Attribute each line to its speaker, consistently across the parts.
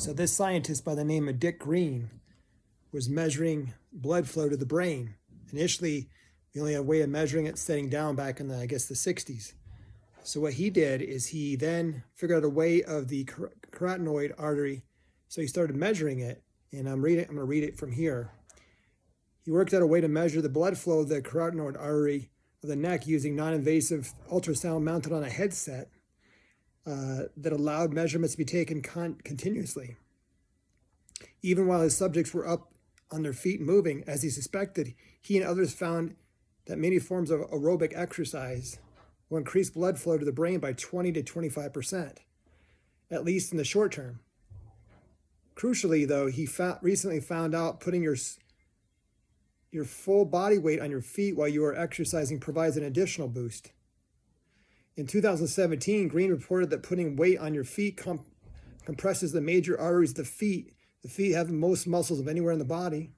Speaker 1: So this scientist by the name of Dick Green was measuring blood flow to the brain. Initially, we only had a way of measuring it sitting down back in the 60s. So what he did is he then figured out a way of the carotid artery. So he started measuring it, and I'm going to read it from here. He worked out a way to measure the blood flow of the carotid artery of the neck using non-invasive ultrasound mounted on a headset that allowed measurements to be taken continuously. Even while his subjects were up on their feet moving, as he suspected, he and others found that many forms of aerobic exercise will increase blood flow to the brain by 20 to 25%, at least in the short term. Crucially, though, he recently found out putting your full body weight on your feet while you are exercising provides an additional boost. In 2017, Green reported that putting weight on your feet compresses the major arteries of the feet. The feet have the most muscles of anywhere in the body,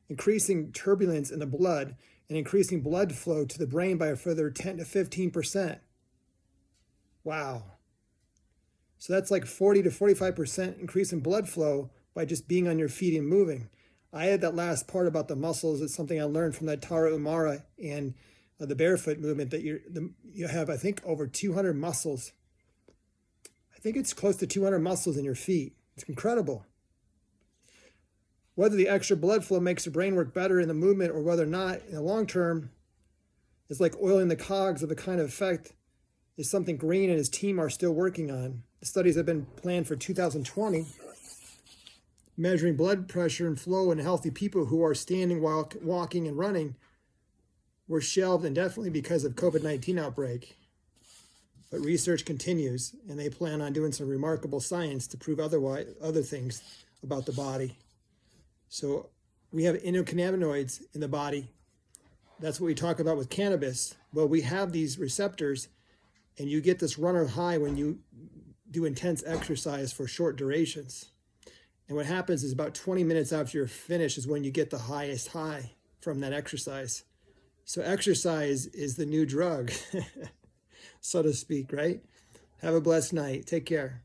Speaker 1: increasing turbulence in the blood and increasing blood flow to the brain by a further 10 to 15%. Wow. So that's like 40 to 45% increase in blood flow by just being on your feet and moving. I had that last part about the muscles. It's something I learned from that Tara Umara and the barefoot movement, that you have, I think, over 200 muscles. I think it's close to 200 muscles in your feet. It's incredible. Whether the extra blood flow makes the brain work better in the movement or whether or not in the long term is like oiling the cogs of the kind of effect is something Green and his team are still working on. The studies have been planned for 2020, measuring blood pressure and flow in healthy people who are standing while walking and running were shelved indefinitely because of COVID-19 outbreak. But research continues, and they plan on doing some remarkable science to prove other things about the body. So we have endocannabinoids in the body. That's what we talk about with cannabis. Well, we have these receptors, and you get this runner high when you do intense exercise for short durations. And what happens is about 20 minutes after you're finished is when you get the highest high from that exercise. So exercise is the new drug, so to speak, right? Have a blessed night. Take care.